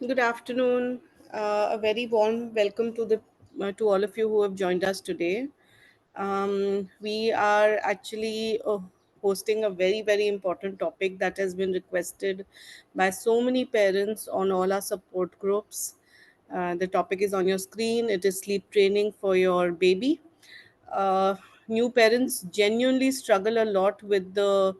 Good afternoon. A very warm welcome to all of you who have joined us today. We are actually hosting a very important topic that has been requested by so many parents on all our support groups. The topic is on your screen. It is sleep training for your baby. uh, New parents genuinely struggle a lot with the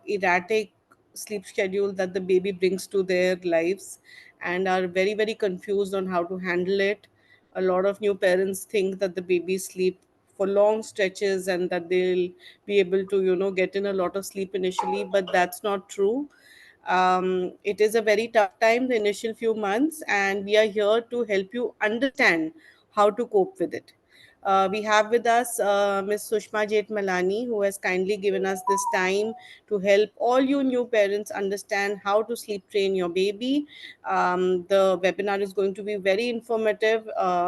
erratic sleep schedule that the baby brings to their lives and are very confused on how to handle it. A lot of new parents think that the baby sleep for long stretches and that they'll be able to get in a lot of sleep initially, but that's not true. It is a very tough time, the initial few months, and we are here to help you understand how to cope with it. We have with us Ms. Sushma Jethmalani, who has kindly given us this time to help all you new parents understand how to sleep train your baby. The webinar is going to be very informative.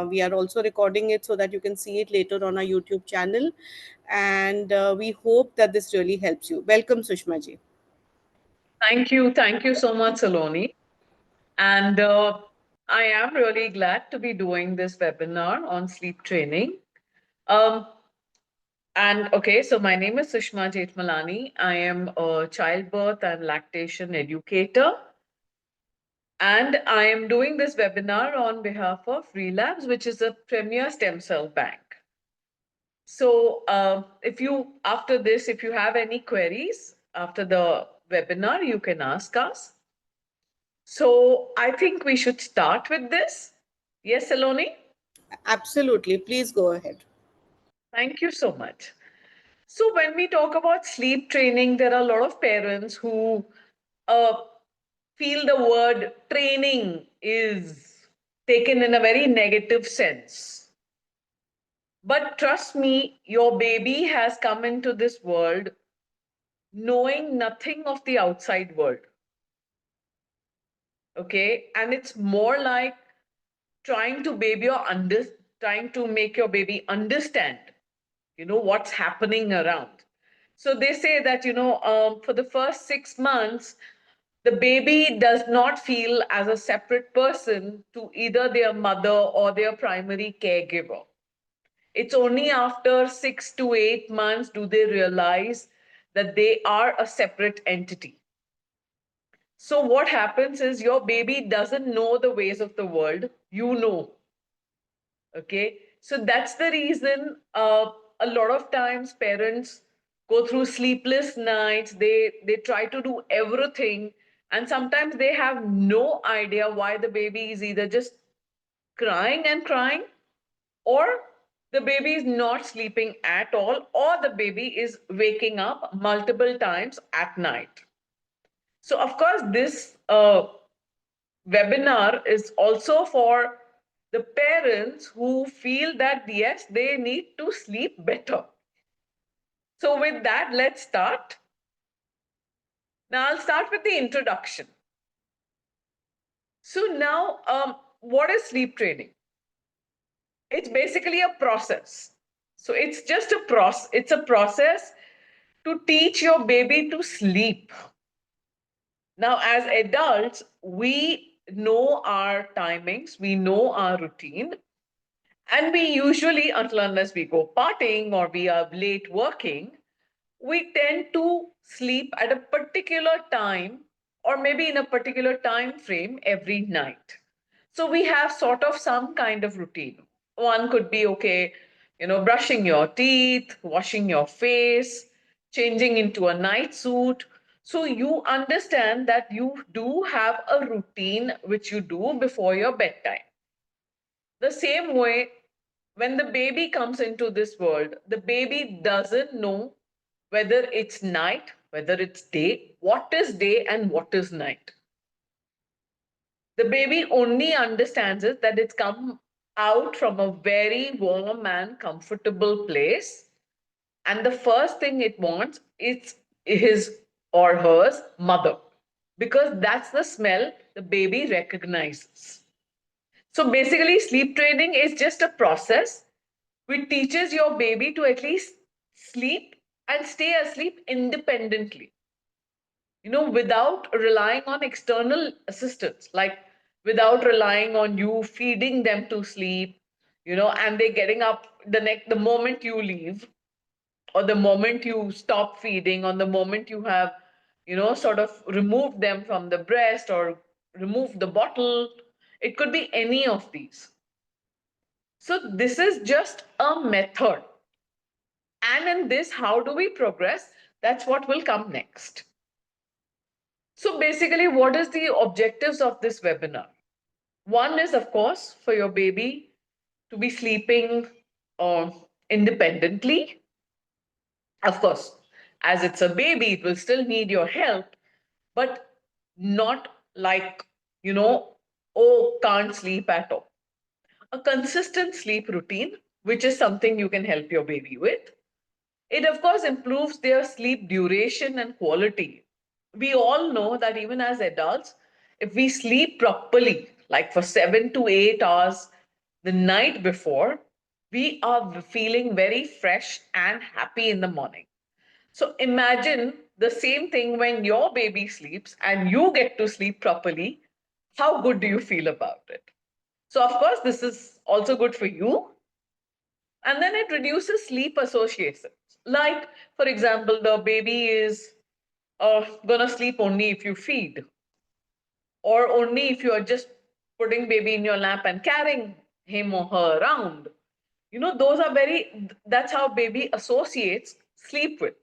We are also recording it so that you can see it later on our YouTube channel. And we hope that this really helps you. Welcome, Sushma ji. Thank you. Thank you so much, Saloni. And I am really glad to be doing this webinar on sleep training. Um, and okay, so my name is Sushma Jethmalani. I am a childbirth and lactation educator. And I am doing this webinar on behalf of ReeLabs, which is a premier stem cell bank. So if you, after this, if you have any queries after the webinar, you can ask us. So I think we should start with this. Yes, Saloni? Absolutely. Please go ahead. Thank you so much. So when we talk about sleep training, there are a lot of parents who uh, feel the word training is taken in a very negative sense. But trust me, your baby has come into this world knowing nothing of the outside world. Okay. And it's more like trying to trying to make your baby understand what's happening around. So they say that for the first 6 months the baby does not feel as a separate person to either their mother or their primary caregiver. It's only after 6 to 8 months do they realize that they are a separate entity. So what happens is your baby doesn't know the ways of the world, Okay, so that's the reason a lot of times parents go through sleepless nights. They try to do everything, and sometimes they have no idea why the baby is either just crying and crying, or the baby is not sleeping at all, or the baby is waking up multiple times at night. So of course this webinar is also for the parents who feel that yes, they need to sleep better. So, with that, let's start. Now, I'll start with the introduction. So, now, what is sleep training? It's basically a process. So, it's just a process. It's a process to teach your baby to sleep. Now, as adults, we know our timings, we know our routine. And we usually, until unless we go partying or we are late working, we tend to sleep at a particular time or maybe in a particular time frame every night. So we have sort of some kind of routine. One could be okay, brushing your teeth, washing your face, changing into a night suit. So you understand that you do have a routine which you do before your bedtime. The same way, when the baby comes into this world, the baby doesn't know whether it's night, whether it's day, what is day and what is night. The baby only understands it that it's come out from a very warm and comfortable place. And the first thing it wants is his or hers mother, because that's the smell the baby recognizes. So basically, sleep training is just a process which teaches your baby to at least sleep and stay asleep independently, without relying on external assistance like without relying on you feeding them to sleep, and they getting up the moment you leave, or the moment you stop feeding, or the moment you have, sort of removed them from the breast or removed the bottle. It could be any of these. So this is just a method. And in this, how do we progress? That's what will come next. So basically, what is the objectives of this webinar? One is, of course, for your baby to be sleeping uh, independently. Of course, as it's a baby, it will still need your help, but not like, you know, oh, can't sleep at all. A consistent sleep routine, which is something you can help your baby with. It, of course, improves their sleep duration and quality. We all know that even as adults, if we sleep properly, like for 7 to 8 hours the night before, we are feeling very fresh and happy in the morning. So imagine the same thing when your baby sleeps and you get to sleep properly. How good do you feel about it? So, of course, this is also good for you. And then it reduces sleep associations. Like, for example, the baby is gonna sleep only if you feed, or only if you are just putting baby in your lap and carrying him or her around. Those are that's how baby associates sleep with.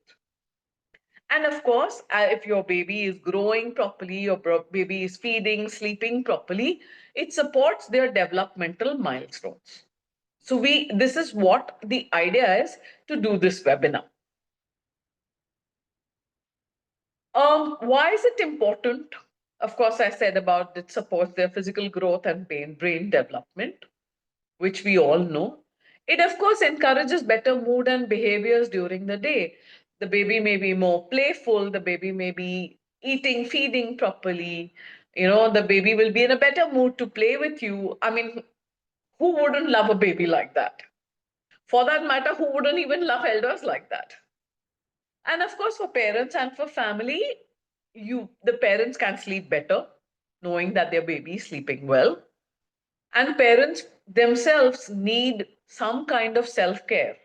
And of course, if your baby is growing properly, your baby is feeding, sleeping properly, it supports their developmental milestones. So this is what the idea is to do this webinar. Why is it important? Of course, I said about it supports their physical growth and brain development, which we all know. It, of course, encourages better mood and behaviors during the day. The baby may be more playful, the baby may be eating, feeding properly. The baby will be in a better mood to play with you. I mean, who wouldn't love a baby like that? For that matter, who wouldn't even love elders like that? And of course, for parents and for family, the parents can sleep better, knowing that their baby is sleeping well. And parents themselves need some kind of self care.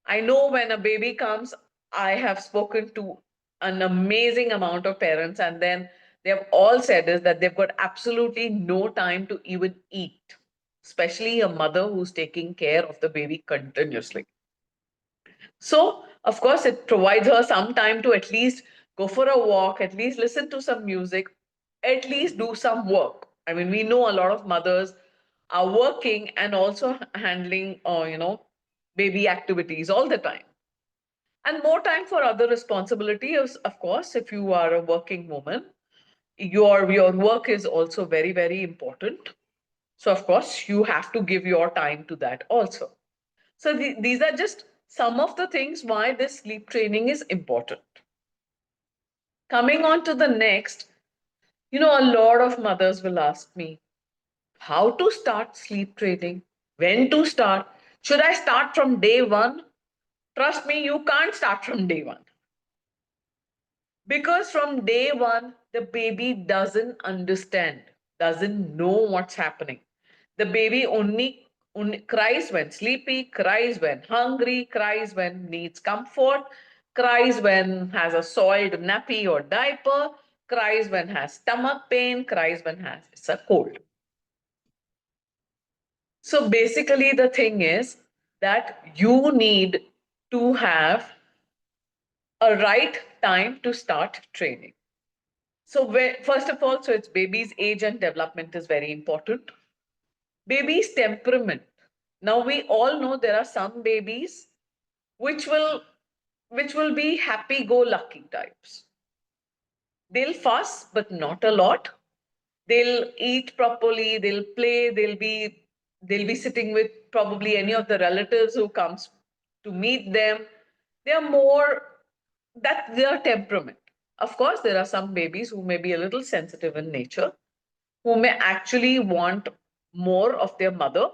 I know when a baby comes, I have spoken to an amazing amount of parents, and then they have all said is that they've got absolutely no time to even eat, especially a mother who's taking care of the baby continuously. So, of course, it provides her some time to at least go for a walk, at least listen to some music, at least do some work. I mean, we know a lot of mothers are working and also handling, baby activities all the time. And more time for other responsibilities, of course, if you are a working woman, your work is also very, very important. So, of course, you have to give your time to that also. So these are just some of the things why this sleep training is important. Coming on to the next, a lot of mothers will ask me how to start sleep training, when to start. Should I start from day one? Trust me, you can't start from day one. Because from day one, the baby doesn't understand, doesn't know what's happening. The baby only cries when sleepy, cries when hungry, cries when needs comfort, cries when has a soiled nappy or diaper, cries when has stomach pain, cries when has it's a cold. So basically, the thing is that you need to have a right time to start training. So, first of all, so it's baby's age and development is very important. Baby's temperament. Now we all know there are some babies which will be happy-go-lucky types. They'll fuss, but not a lot. They'll eat properly. They'll play. They'll be sitting with probably any of the relatives who comes to meet them. They are more that's their temperament. Of course, there are some babies who may be a little sensitive in nature, who may actually want more of their mother,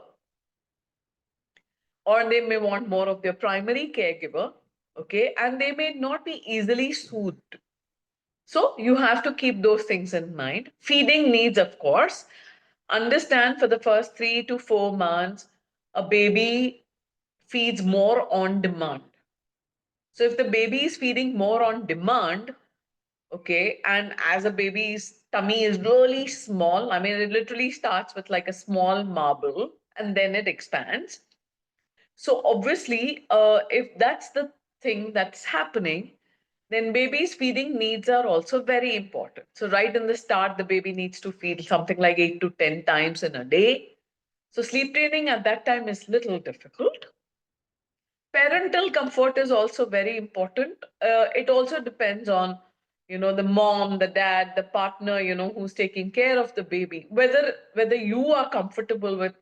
or they may want more of their primary caregiver, okay, and they may not be easily soothed. So you have to keep those things in mind. Feeding needs, of course. Understand for the first 3 to 4 months, a baby feeds more on demand. So if the baby is feeding more on demand, okay, and as a baby's tummy is really small, I mean, it literally starts with like a small marble and then it expands. So obviously, if that's the thing that's happening, then baby's feeding needs are also very important. So right in the start, the baby needs to feed something like 8 to 10 times in a day. So sleep training at that time is little difficult. Parental comfort is also very important. It also depends on, the mom, the dad, the partner, who's taking care of the baby. Whether you are comfortable with,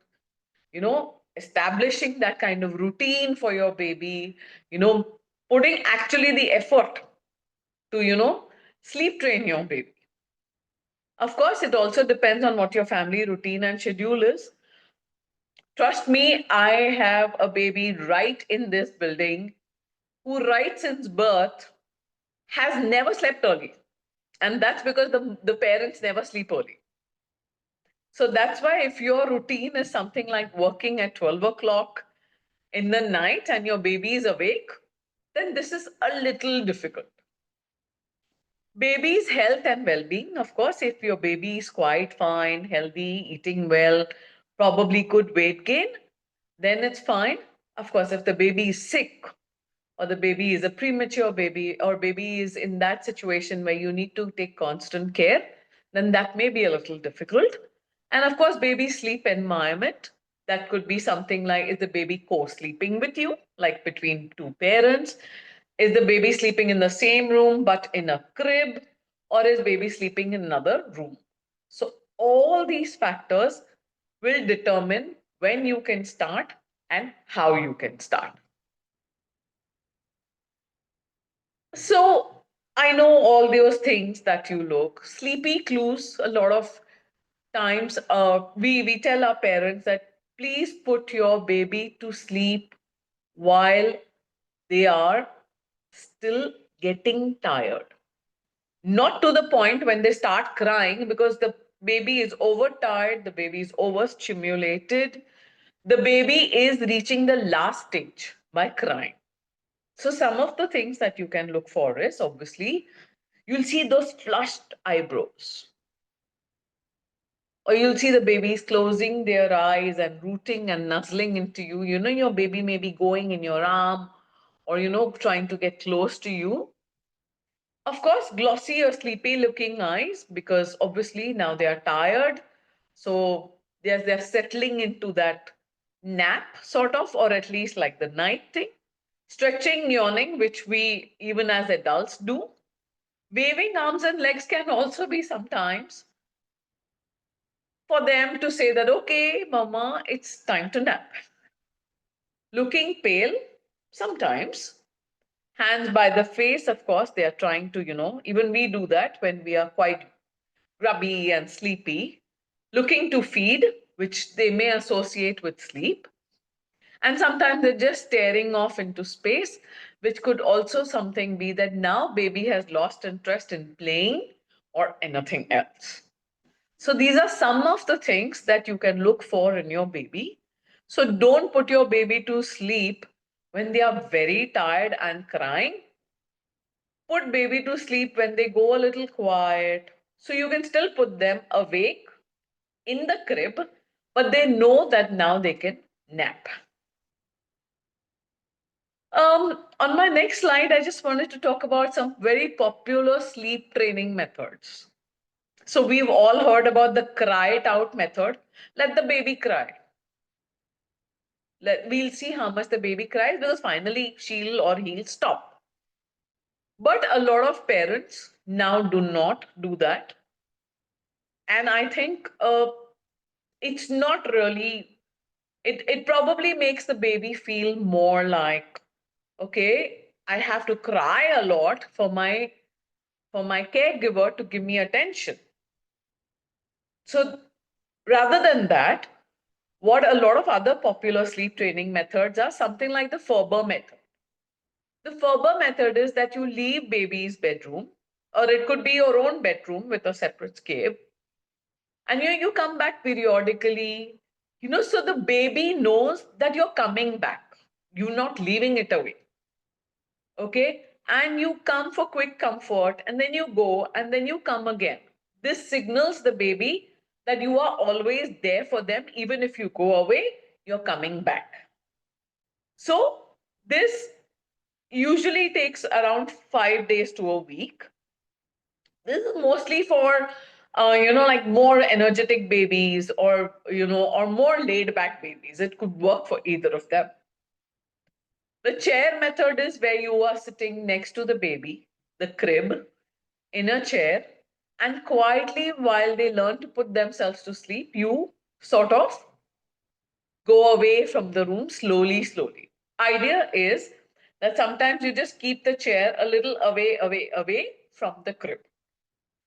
establishing that kind of routine for your baby, putting actually the effort to, sleep train your baby. Of course, it also depends on what your family routine and schedule is. Trust me, I have a baby right in this building who, right since birth, has never slept early. And that's because the parents never sleep early. So that's why if your routine is something like working at 12 o'clock in the night and your baby is awake, then this is a little difficult. Baby's health and well being, of course, if your baby is quite fine, healthy, eating well, probably good weight gain, then it's fine. Of course, if the baby is sick, or the baby is a premature baby, or baby is in that situation where you need to take constant care, then that may be a little difficult. And of course, baby sleep environment. That could be something like, is the baby co-sleeping with you, like between two parents? Is the baby sleeping in the same room but in a crib? Or is baby sleeping in another room? So all these factors will determine when you can start and how you can start. So I know all those things that you look. Sleepy clues, a lot of times we tell our parents that please put your baby to sleep while they are still getting tired. Not to the point when they start crying, because the baby is overtired, the baby is overstimulated, the baby is reaching the last stage by crying. So some of the things that you can look for is, obviously, you'll see those flushed eyebrows. Or you'll see the babies closing their eyes and rooting and nuzzling into you. You know, your baby may be going in your arm or, trying to get close to you. Of course, glossy or sleepy looking eyes, because obviously now they are tired. So they're settling into that nap, sort of, or at least like the night thing. Stretching, yawning, which we even as adults do. Waving arms and legs can also be sometimes for them to say that, okay, mama, it's time to nap. Looking pale, sometimes. Hands by the face, of course, they are trying to, even we do that when we are quite grubby and sleepy. Looking to feed, which they may associate with sleep. And sometimes they're just staring off into space, which could also something be that now baby has lost interest in playing or anything else. So these are some of the things that you can look for in your baby. So don't put your baby to sleep when they are very tired and crying. Put baby to sleep when they go a little quiet. So you can still put them awake in the crib, but they know that now they can nap. On my next slide, I just wanted to talk about some very popular sleep training methods. So we've all heard about the cry it out method. Let the baby cry. We'll see how much the baby cries, because finally she'll or he'll stop. But a lot of parents now do not do that. And I think it's not really, it probably makes the baby feel more like, okay, I have to cry a lot for my caregiver to give me attention. So rather than that, what a lot of other popular sleep training methods are something like the Ferber method. The Ferber method is that you leave baby's bedroom, or it could be your own bedroom with a separate escape. And you come back periodically, so the baby knows that you're coming back. You're not leaving it away. Okay. And you come for quick comfort and then you go and then you come again. This signals the baby that you are always there for them. Even if you go away, you're coming back. So this usually takes around 5 days to a week. This is mostly for like more energetic babies, or more laid back babies. It could work for either of them. The chair method is where you are sitting next to the baby, the crib, in a chair, and quietly, while they learn to put themselves to sleep, you sort of go away from the room slowly, slowly. Idea is that sometimes you just keep the chair a little away from the crib.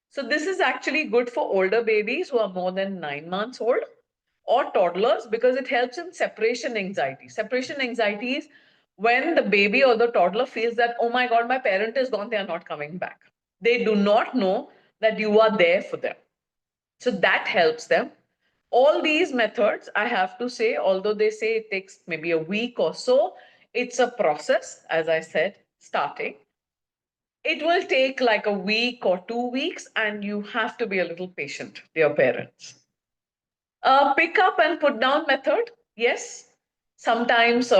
So this is actually good for older babies who are more than 9 months old, or toddlers, because it helps in separation anxiety. Separation anxiety is when the baby or the toddler feels that, oh my God, my parent is gone, they are not coming back. They do not know that you are there for them. So that helps them. All these methods, I have to say, although they say it takes maybe a week or so, it's a process, as I said, starting. It will take like a week or 2 weeks, and you have to be a little patient, dear parents. Pick up and put down method. Yes, sometimes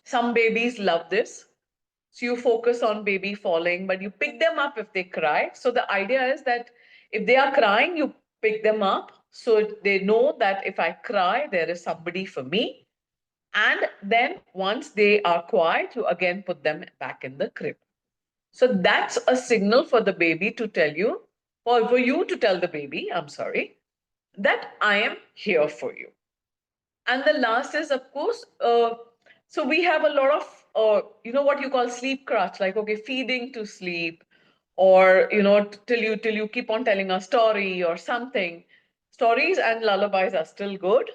some babies love this. So you focus on baby falling, but you pick them up if they cry. So the idea is that if they are crying, you pick them up so they know that if I cry, there is somebody for me. And then once they are quiet, you again put them back in the crib. So that's a signal for the baby to tell you, or for you to tell the baby, I'm sorry, that I am here for you. And the last is, of course, so we have a lot of, what you call sleep crutch, like, okay, feeding to sleep, or, till you keep on telling a story or something. Stories and lullabies are still good,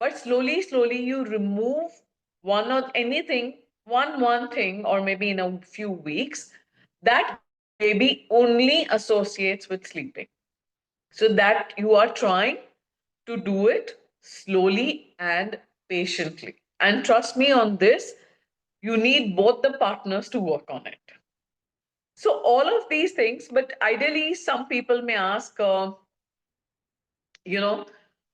but slowly, slowly you remove one or anything, one thing, or maybe in a few weeks, that baby only associates with sleeping. So that you are trying to do it slowly and patiently. And trust me on this, you need both the partners to work on it. So, all of these things, but ideally, some people may ask, you know,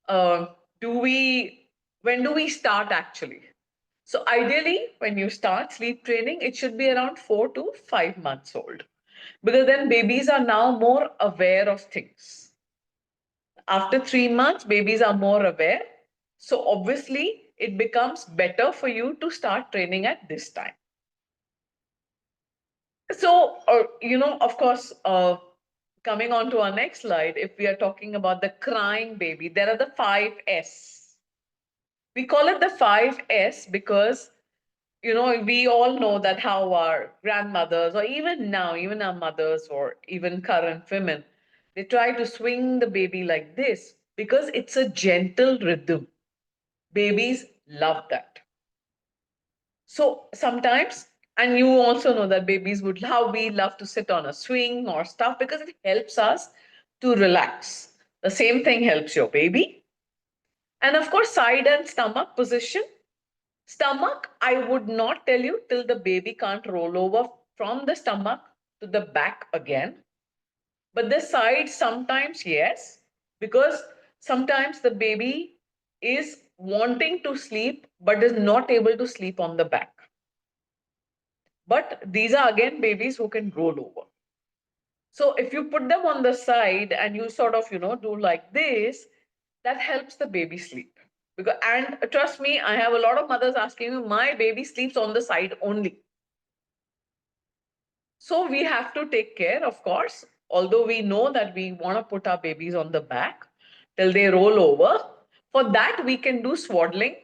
uh, do we, when do we start actually? So, ideally, when you start sleep training, it should be around 4 to 5 months old, because then babies are now more aware of things. After 3 months, babies are more aware. So obviously, it becomes better for you to start training at this time. So, of course, coming on to our next slide, if we are talking about the crying baby, there are the 5S. We call it the 5S because, we all know that how our grandmothers, or even now, even our mothers, or even current women, they try to swing the baby like this because it's a gentle rhythm. Babies love that. So sometimes, and you also know that babies would how we love to sit on a swing or stuff because it helps us to relax. The same thing helps your baby. And of course, side and stomach position. Stomach, I would not tell you till the baby can't roll over from the stomach to the back again. But the side, sometimes, yes, because sometimes the baby is wanting to sleep but is not able to sleep on the back. But these are again babies who can roll over. So if you put them on the side and you sort of, do like this, that helps the baby sleep. Because, and trust me, I have a lot of mothers asking me, my baby sleeps on the side only. So we have to take care, of course, although we know that we want to put our babies on the back till they roll over. For that, we can do swaddling.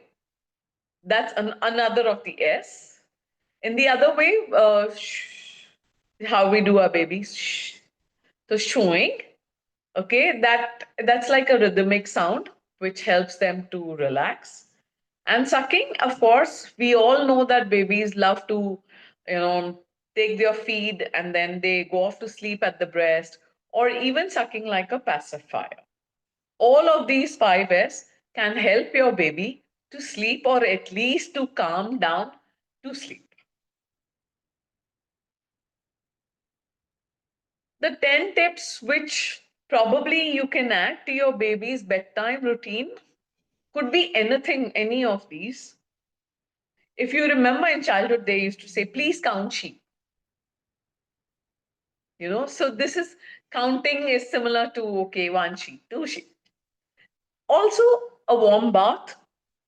That's another of the S. In the other way, how we do our babies. So showing, okay, that's like a rhythmic sound which helps them to relax. And sucking, of course, we all know that babies love to, you know, take their feed and then they go off to sleep at the breast, or even sucking like a pacifier. All of these 5S can help your baby to sleep or at least to calm down to sleep. The 10 tips which probably you can add to your baby's bedtime routine could be anything, any of these. If you remember in childhood, they used to say, please count sheep. So this is counting is similar to, okay, one sheep, two sheep. Also, a warm bath,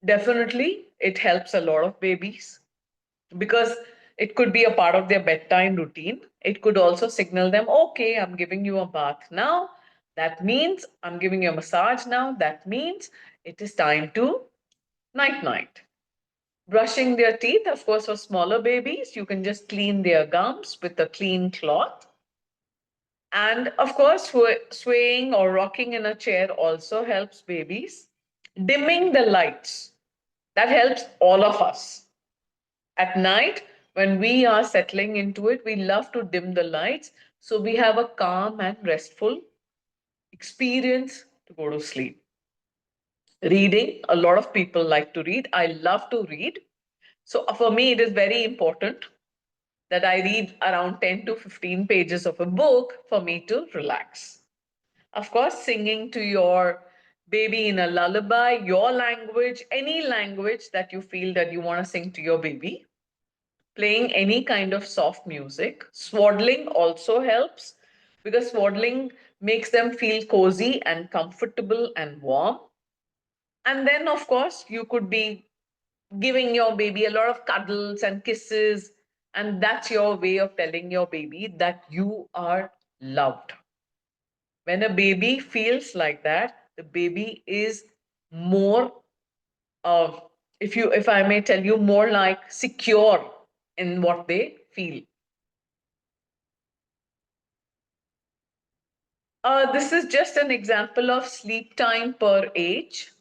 definitely, it helps a lot of babies because it could be a part of their bedtime routine. It could also signal them, okay, I'm giving you a bath now. That means I'm giving you a massage now. That means it is time to night night. Brushing their teeth, of course, for smaller babies, you can just clean their gums with a clean cloth. And of course, swaying or rocking in a chair also helps babies. Dimming the lights, that helps all of us. At night, when we are settling into it, we love to dim the lights so we have a calm and restful experience to go to sleep. Reading, a lot of people like to read. I love to read. So for me, it is very important that I read around 10 to 15 pages of a book for me to relax. Of course, singing to your baby in a lullaby, your language, any language that you feel that you want to sing to your baby. Playing any kind of soft music. Swaddling also helps because swaddling makes them feel cozy and comfortable and warm. And then, of course, you could be giving your baby a lot of cuddles and kisses. And that's your way of telling your baby that you are loved. When a baby feels like that, the baby is more, uh, if I may tell you, more like secure in what they feel. This is just an example of sleep time per age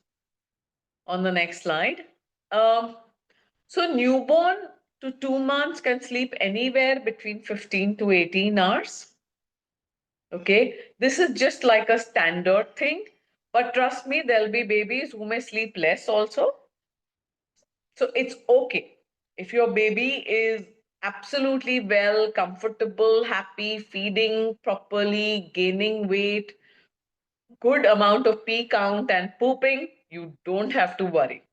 on the next slide. Um, so, newborn to 2 months can sleep anywhere between 15 to 18 hours. Okay, this is just like a standard thing, but trust me, there'll be babies who may sleep less also. So, it's okay. If your baby is absolutely well, comfortable, happy, feeding properly, gaining weight, good amount of pee count and pooping, you don't have to worry.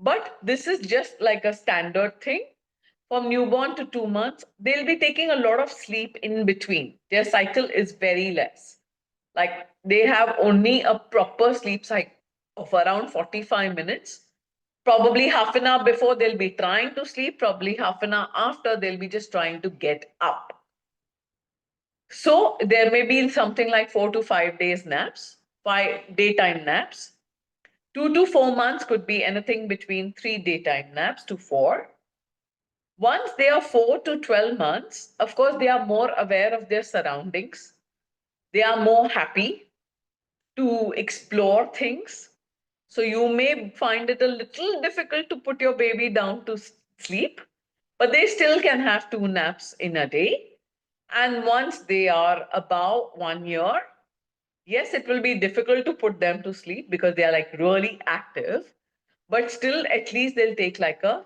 But this is just like a standard thing. From newborn to 2 months, they'll be taking a lot of sleep in between. Their cycle is very less. Like they have only a proper sleep cycle of around 45 minutes. Probably half an hour before they'll be trying to sleep, probably half an hour after they'll be just trying to get up. So there may be something like 4 to 5 days naps, 5 daytime naps. 2 to 4 months could be anything between 3 daytime naps to four. Once they are 4 to 12 months, of course, they are more aware of their surroundings. They are more happy to explore things. So you may find it a little difficult to put your baby down to sleep, but they still can have 2 naps in a day. And once they are about 1 year, yes, it will be difficult to put them to sleep because they are like really active, but still, at least they'll take like a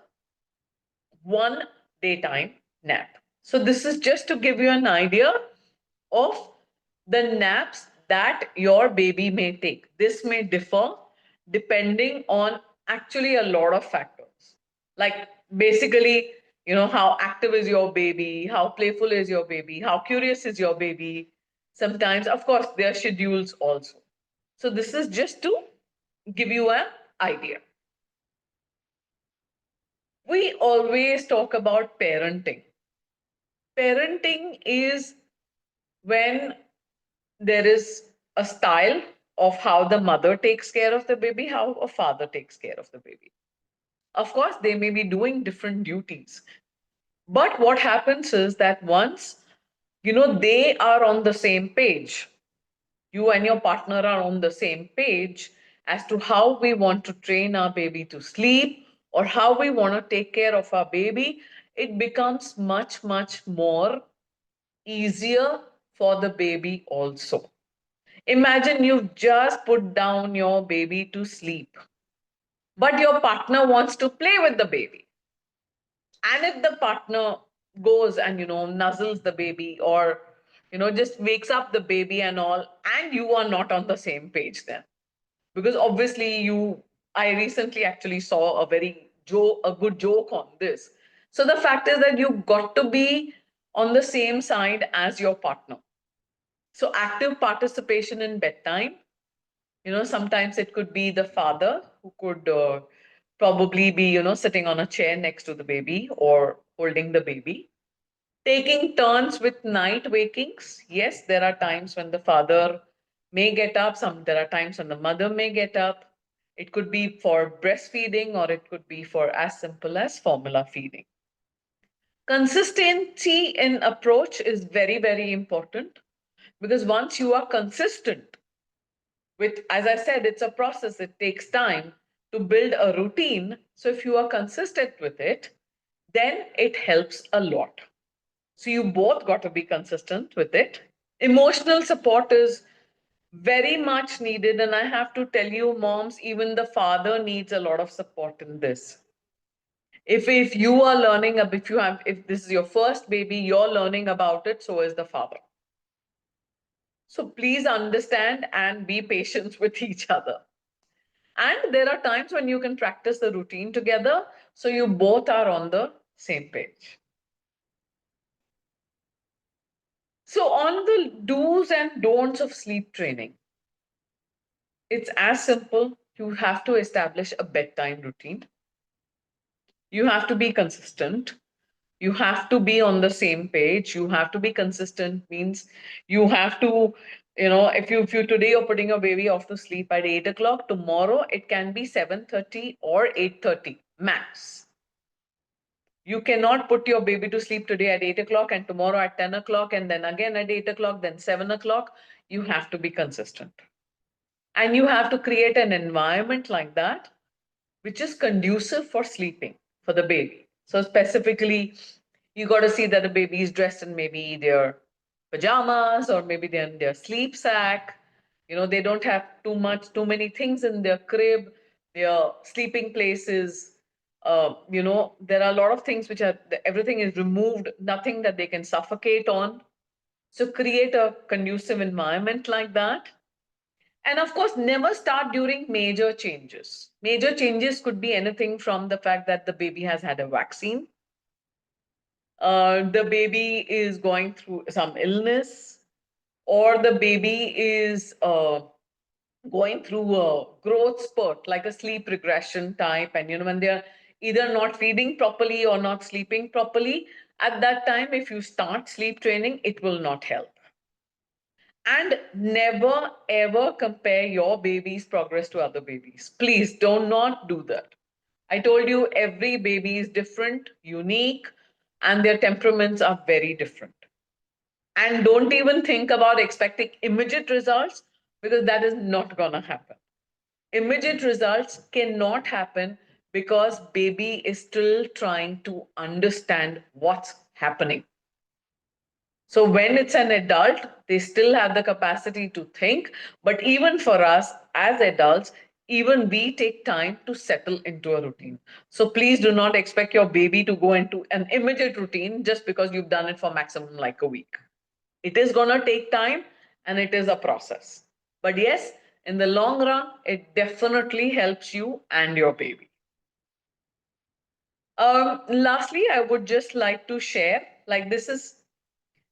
1 daytime nap. So, this is just to give you an idea of the naps that your baby may take. This may differ depending on actually a lot of factors. Like basically, how active is your baby, how playful is your baby, how curious is your baby. Sometimes, of course, their schedules also. So, this is just to give you an idea. We always talk about parenting. Parenting is when there is a style of how the mother takes care of the baby, how a father takes care of the baby. Of course, they may be doing different duties. But what happens is that once, they are on the same page, you and your partner are on the same page as to how we want to train our baby to sleep or how we want to take care of our baby, it becomes much, much more easier for the baby also. Imagine you've just put down your baby to sleep, but your partner wants to play with the baby. And if the partner goes and, nuzzles the baby, or, just wakes up the baby and all, and you are not on the same page then. Because obviously I recently actually saw a good joke on this. So the fact is that you've got to be on the same side as your partner. So active participation in bedtime, sometimes it could be the father who could probably be, sitting on a chair next to the baby or holding the baby. Taking turns with night wakings. Yes, there are times when the father may get up, there are times when the mother may get up. It could be for breastfeeding, or it could be for as simple as formula feeding. Consistency in approach is very, very important, because once you are consistent with, as I said, it's a process, it takes time to build a routine. So if you are consistent with it, then it helps a lot. So you both got to be consistent with it. Emotional support is very much needed. And I have to tell you, moms, even the father needs a lot of support in this. If you are learning, if this is your first baby, you're learning about it, so is the father. So please understand and be patient with each other. And there are times when you can practice the routine together, so you both are on the same page. So, on the do's and don'ts of sleep training, it's as simple. You have to establish a bedtime routine. You have to be consistent. You have to be on the same page. You have to be consistent means you have to, if you today you're putting your baby off to sleep at 8 o'clock, tomorrow it can be 7:30 or 8:30 max. You cannot put your baby to sleep today at 8 o'clock and tomorrow at 10 o'clock and then again at 8 o'clock, then 7 o'clock. You have to be consistent. And you have to create an environment like that, which is conducive for sleeping for the baby. So, specifically, you got to see that the baby is dressed in maybe their pajamas, or maybe they're in their sleep sack. They don't have too many things in their crib, their sleeping places. There are a lot of things everything is removed, nothing that they can suffocate on. So, create a conducive environment like that. And of course, never start during major changes. Major changes could be anything from the fact that the baby has had a vaccine, the baby is going through some illness, or the baby is going through a growth spurt, like a sleep regression type. And when they're either not feeding properly or not sleeping properly, at that time, if you start sleep training, it will not help. And never ever compare your baby's progress to other babies. Please do not do that. I told you every baby is different, unique, and their temperaments are very different. And don't even think about expecting immediate results, because that is not going to happen. Immediate results cannot happen because baby is still trying to understand what's happening. So when it's an adult, they still have the capacity to think. But even for us as adults, even we take time to settle into a routine. So please do not expect your baby to go into an immediate routine just because you've done it for maximum like a week. It is going to take time, and it is a process. But yes, in the long run, it definitely helps you and your baby. Lastly, I would just like to share, like, this is,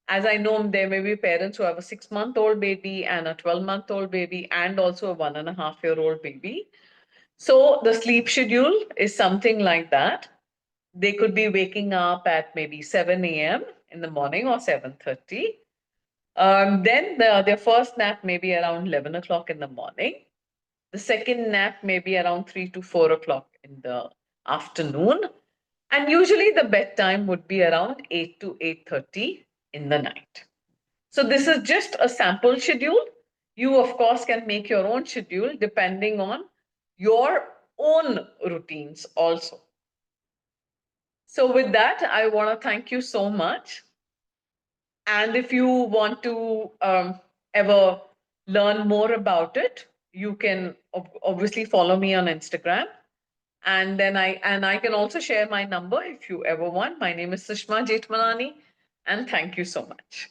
as I know, there may be parents who have a 6-month-old baby and a 12-month-old baby and also a 1.5-year-old baby. So the sleep schedule is something like that. They could be waking up at maybe 7 a.m. in the morning or 7:30. Then their first nap may be around 11 o'clock in the morning. The second nap may be around 3 to 4 o'clock in the afternoon. And usually the bedtime would be around 8 to 8:30 in the night. So this is just a sample schedule. You, of course, can make your own schedule depending on your own routines also. So, with that, I want to thank you so much. And if you want to ever learn more about it, you can obviously follow me on Instagram. And I can also share my number if you ever want. My name is Sushma Jethmalani, and thank you so much.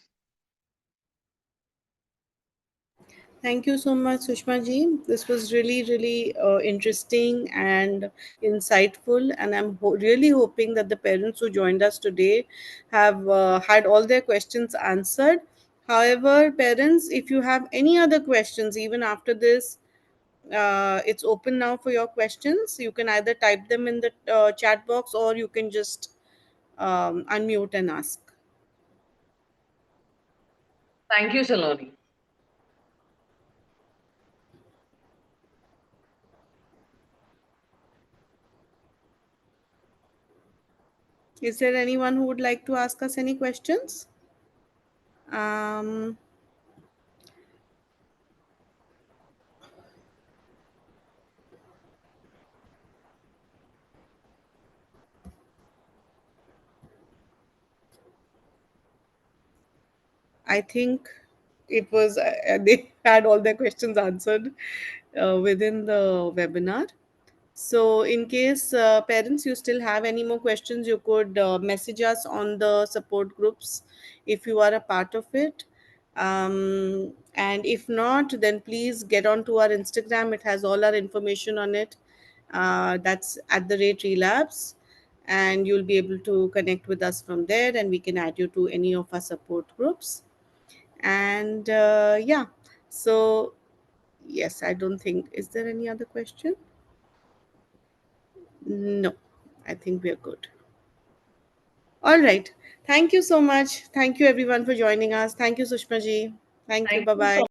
Thank you so much, Sushma ji. This was really, really interesting and insightful. And I'm really hoping that the parents who joined us today have had all their questions answered. However, parents, if you have any other questions, even after this, it's open now for your questions. You can either type them in the chat box or you can just unmute and ask. Thank you, Saloni. Is there anyone who would like to ask us any questions? Um, I think it was they had all their questions answered within the webinar. So, in case parents you still have any more questions, you could message us on the support groups if you are a part of it. And if not, then please get onto our Instagram. It has all our information on it. That's at the rate ReeLabs, and you'll be able to connect with us from there, and we can add you to any of our support groups. And yeah, so yes, I don't think, is there any other question? No, I think we are good. All right. Thank you so much. Thank you everyone for joining us. Thank you, Sushma ji. Thank you. Thank Bye you bye. so